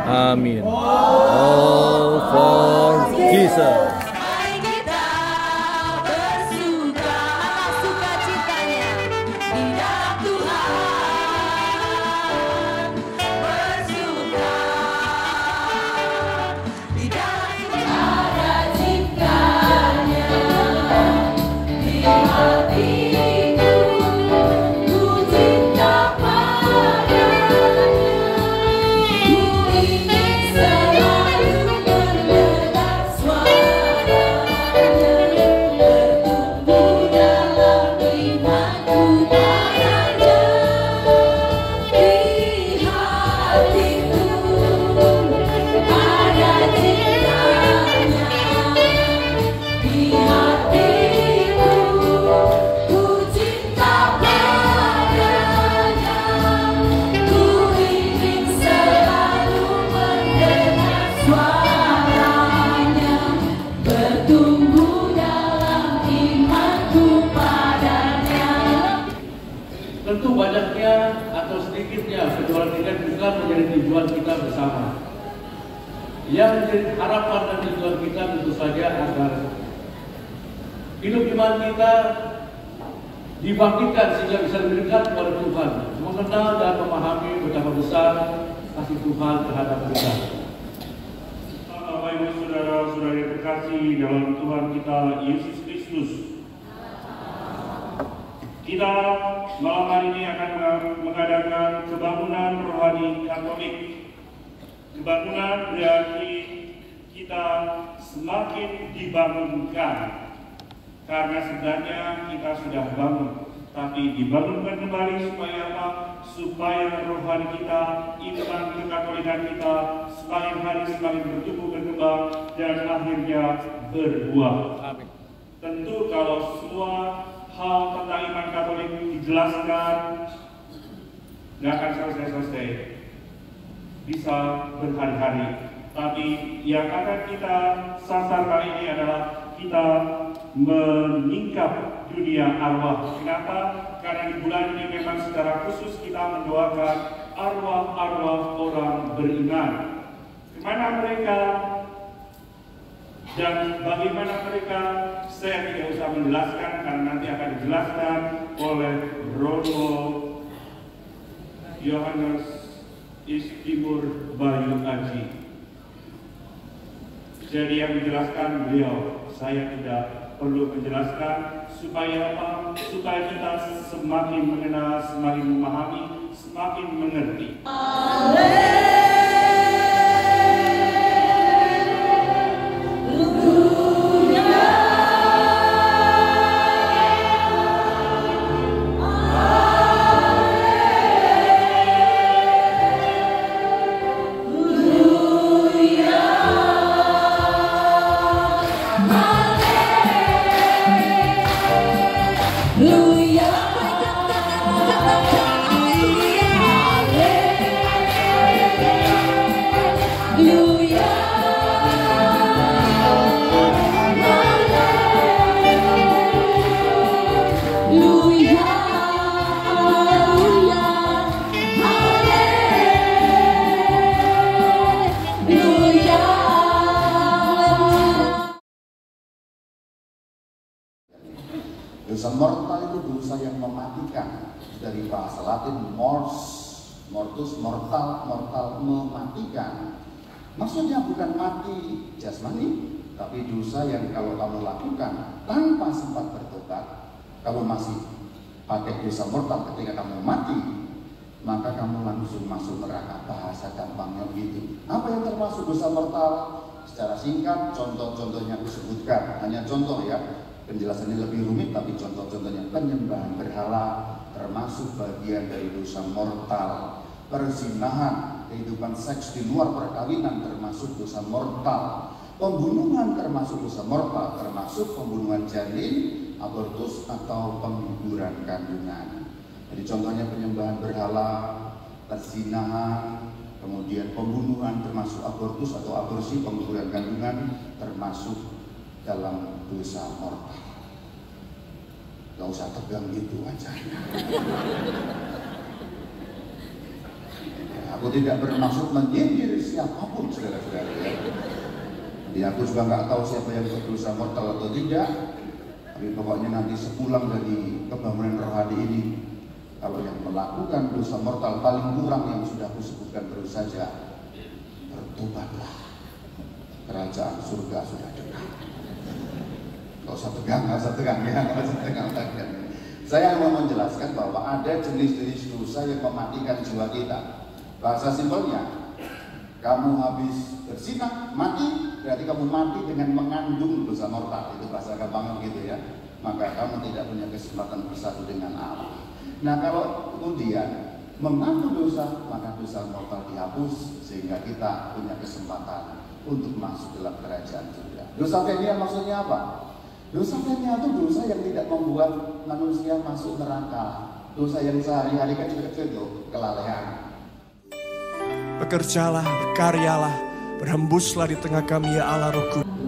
Amin. All for Jesus. Mari kita bersuka atas sukacitanya di dalam Tuhan. Bersuka di dalam Tuhan. Ada ciptanya di hatiku, ku cinta padanya. Ku ingin selalu mendengar suaranya, bertumbuh dalam imanku padanya. Di hatiku ada cintanya, di hatiku ku cinta padanya. Ku ingin selalu mendengar suaranya, bertumbuh dalam imanku padanya. Tentu banyaknya atau sedikitnya penjualan tiket bukan menjadi tujuan kita bersama. Yang menjadi harapan dan tujuan kita tentu saja agar hidup iman kita dibangkitkan sehingga bisa lebih dekat kepada Tuhan, mengenal dan memahami betapa besar kasih Tuhan terhadap kita. Bapak Ibu saudara-saudari terkasih dalam Tuhan kita Yesus Kristus, kita malam hari ini akan mengadakan kebangunan rohani Katolik. Kebangunan berarti kita semakin dibangunkan, karena sebenarnya kita sudah bangun, tapi dibangunkan kembali supaya apa? Supaya rohani kita, iman kekatolikan kita semakin hari semakin bertumbuh berkembang dan akhirnya berbuah. Amin. Tentu kalau semua hal tentang iman Katolik dijelaskan, nggak akan selesai-selesai, bisa berhari-hari. Tapi yang akan kita sasar kali ini adalah kita menyingkap dunia arwah. Kenapa? Karena di bulan ini memang secara khusus kita mendoakan arwah-arwah orang beriman. Kemana mereka dan bagaimana mereka, saya tidak usah menjelaskan karena nanti akan dijelaskan oleh Romo Yohanes Istimur Bayu Aji. Jadi yang dijelaskan beliau, saya tidak perlu menjelaskan. Supaya apa? Supaya kita semakin mengenal, semakin memahami, semakin mengerti. Dosa mortal itu dosa yang mematikan, dari bahasa Latin mortus, mortal mematikan. Maksudnya bukan mati jasmani, tapi dosa yang kalau kamu lakukan tanpa sempat bertobat, kamu masih pakai dosa mortal ketika kamu mati, maka kamu langsung masuk neraka. Bahasa gampangnya begitu. Apa yang termasuk dosa mortal? Secara singkat, contoh-contohnya aku sebutkan, hanya contoh ya. Penjelasannya lebih rumit, tapi contoh-contohnya: penyembahan berhala termasuk bagian dari dosa mortal, perzinahan, kehidupan seks di luar perkawinan termasuk dosa mortal, pembunuhan termasuk dosa mortal, termasuk pembunuhan janin, abortus atau pengguguran kandungan. Jadi contohnya penyembahan berhala, perzinahan, kemudian pembunuhan termasuk abortus atau aborsi, pengguguran kandungan termasuk dalam dosa mortal. Gak usah tegang gitu aja. Aku tidak bermaksud menyindir siapapun, saudara-saudara. Jadi aku juga nggak tahu siapa yang berdosa mortal atau tidak. Tapi pokoknya nanti sepulang dari kebangunan rohani ini, kalau yang melakukan dosa mortal paling kurang yang sudah aku sebutkan terus saja, bertobatlah. Kerajaan surga sudah dekat. Nggak usah tegang ya, nggak usah tegang. Saya mau menjelaskan bahwa ada jenis-jenis dosa yang mematikan jiwa kita. Bahasa simpelnya, kamu habis berzina, mati, berarti kamu mati dengan mengandung dosa mortal. Itu bahasa gampang gitu ya. Maka kamu tidak punya kesempatan bersatu dengan Allah. Nah, kalau kemudian mengandung dosa, maka dosa mortal dihapus sehingga kita punya kesempatan untuk masuk dalam kerajaan surga. Dosa venial maksudnya apa? Dosa venial itu dosa yang tidak membuat manusia masuk neraka. Dosa yang sehari-hari kecil-kecil itu kelalaian. Bekerjalah, berkaryalah, berhembuslah di tengah kami ya Allah Roh Kudus.